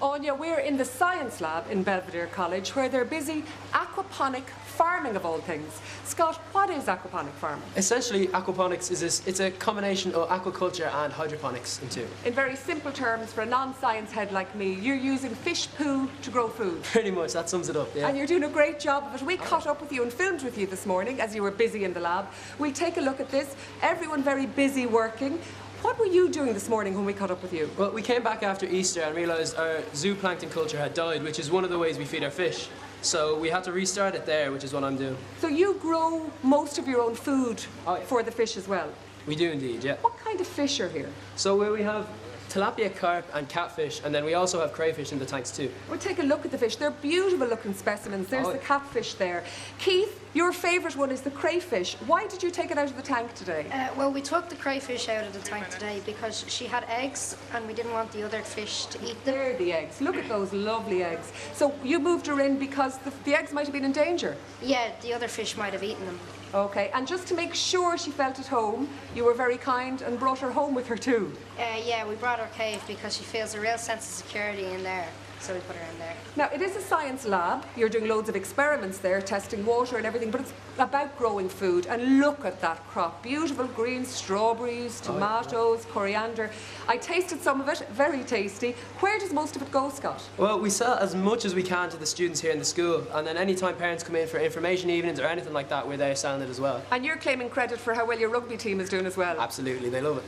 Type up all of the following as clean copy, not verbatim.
Anya, we're in the science lab in Belvedere College where they're busy aquaponic farming of all things. Scott, what is aquaponic farming? Essentially, aquaponics it's a combination of aquaculture and hydroponics in two. In very simple terms, for a non-science head like me, you're using fish poo to grow food. Pretty much, that sums it up, yeah. And you're doing a great job of it. We caught up with you and filmed with you this morning as you were busy in the lab. We'll take a look at this. Everyone very busy working. What were you doing this morning when we caught up with you? Well, we came back after Easter and realised our zooplankton culture had died, which is one of the ways we feed our fish. So we had to restart it there, which is what I'm doing. So you grow most of your own food for the fish as well? We do indeed, yeah. What kind of fish are here? So we have tilapia, carp and catfish, and then we also have crayfish in the tanks too. We'll take a look at the fish. They're beautiful looking specimens. There's the catfish there. Keith, your favourite one is the crayfish. Why did you take it out of the tank today? Well, we took the crayfish out of the tank today because she had eggs and we didn't want the other fish to eat them. They're the eggs. Look at those lovely eggs. So you moved her in because the eggs might have been in danger? Yeah, the other fish might have eaten them. Okay, and just to make sure she felt at home, you were very kind and brought her home with her too? Yeah, we brought her cave because she feels a real sense of security in there. So we put her in there. Now, it is a science lab. You're doing loads of experiments there, testing water and everything, but it's about growing food. And look at that crop. Beautiful green strawberries, tomatoes, coriander. I tasted some of it, very tasty. Where does most of it go, Scott? Well, we sell as much as we can to the students here in the school, and then anytime parents come in for information evenings or anything like that, we're there selling it as well. And you're claiming credit for how well your rugby team is doing as well. Absolutely, they love it.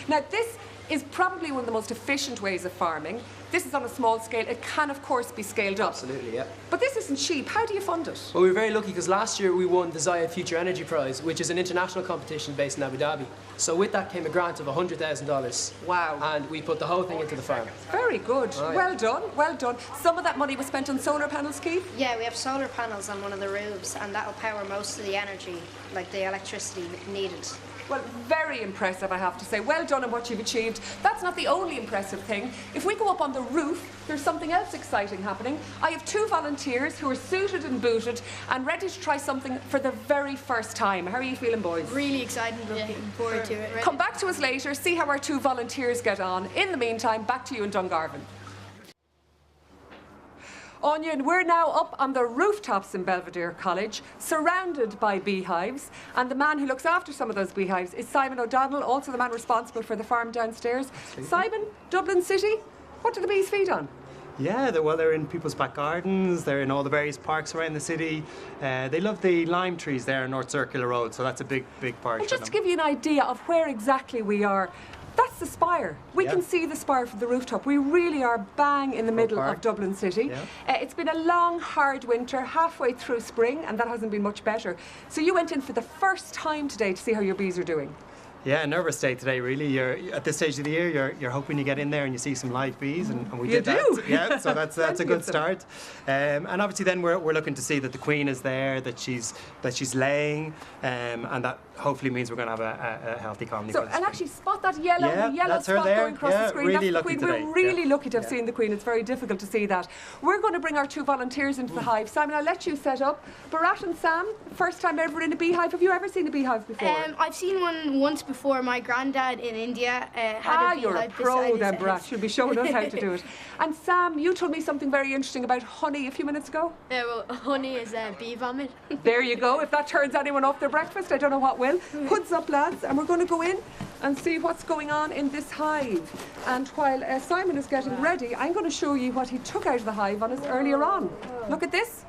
Now, this is probably one of the most efficient ways of farming. This is on a small scale. It can, of course, be scaled up. Absolutely, yeah. But this isn't cheap. How do you fund it? Well, we were very lucky because last year we won the Zayed Future Energy Prize, which is an international competition based in Abu Dhabi. So with that came a grant of $100,000. Wow. And we put the whole thing into the farm. Very good. Right. Well done, well done. Some of that money was spent on solar panels, Keith? Yeah, we have solar panels on one of the roofs and that'll power most of the energy, like the electricity needed. Well, very impressive, I have to say. Well done on what you've achieved. That's not the only impressive thing. If we go up on the roof, there's something else exciting happening. I have two volunteers who are suited and booted and ready to try something for the very first time. How are you feeling, boys? Really excited, looking forward to it. Come back to us later, see how our two volunteers get on. In the meantime, back to you in Dungarvan. Anya, we're now up on the rooftops in Belvedere College, surrounded by beehives, and the man who looks after some of those beehives is Simon O'Donnell, also the man responsible for the farm downstairs. Simon, Dublin City, what do the bees feed on? Yeah, they're in people's back gardens, they're in all the various parks around the city. They love the lime trees there on North Circular Road, so that's a big part. Well, just to give you an idea of where exactly we are, that's the spire. We can see the spire from the rooftop. We really are bang in the middle of Dublin City. Yeah. It's been a long, hard winter, halfway through spring, and that hasn't been much better. So you went in for the first time today to see how your bees are doing. Yeah, nervous day today, really. You're at this stage of the year, you're hoping you get in there and you see some live bees, and we did that. Yeah, so that's a good start. And obviously, then we're looking to see that the queen is there, that she's laying, and that hopefully means we're going to have a healthy colony. So, and actually, spot that yellow spot going across the screen. Really that's the queen. today. We're really lucky to have seen the queen. It's very difficult to see that. We're going to bring our two volunteers into the hive. Simon, I'll let you set up. Barat and Sam, first time ever in a beehive. Have you ever seen a beehive before? I've seen one once before. My granddad in India had a beehive. You're a pro then, Barat. You'll be showing us how to do it. And Sam, you told me something very interesting about honey a few minutes ago. Yeah, well, honey is bee vomit. There you go. If that turns anyone off their breakfast, I don't know what will. Hoods up, lads, and we're going to go in and see what's going on in this hive. And while Simon is getting ready, I'm going to show you what he took out of the hive on us earlier on. Look at this.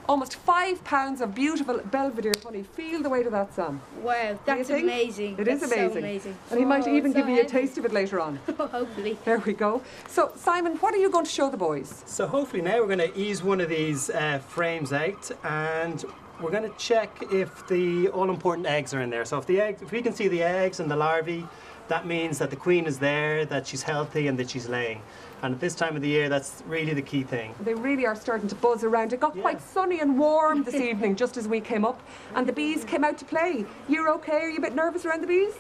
Almost 5 pounds of beautiful Belvedere honey. Feel the weight of that, Sam. Wow, that's amazing. It is amazing. So amazing. And he might even give you a taste of it later on. Hopefully. There we go. So, Simon, what are you going to show the boys? So hopefully now we're going to ease one of these frames out, and we're going to check if the all-important eggs are in there. So if we can see the eggs and the larvae, that means that the queen is there, that she's healthy, and that she's laying. And at this time of the year, that's really the key thing. They really are starting to buzz around. It got quite sunny and warm this evening, just as we came up, and the bees came out to play. You're okay? Are you a bit nervous around the bees?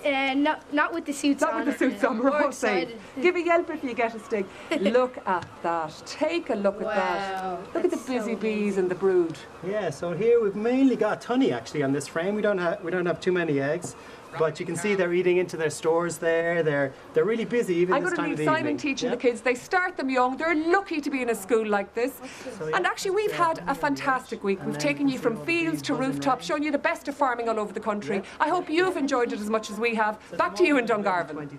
Not with the suits on. Not with the suits on, we're all safe. Give a yelp if you get a sting. Look at that. Take a look at that. Look at the busy bees and the brood. Yeah, so here we've mainly got honey actually on this frame. We don't have too many eggs. but you can see they're eating into their stores there. They're really busy even I'm this going time to of the leave Simon evening. teaching the kids. They start them young. They're lucky to be in a school like this. And actually, we've had a fantastic week. We've taken you from fields to rooftops, showing you the best of farming all over the country. I hope you've enjoyed it as much as we have. Back to you in Dungarvan.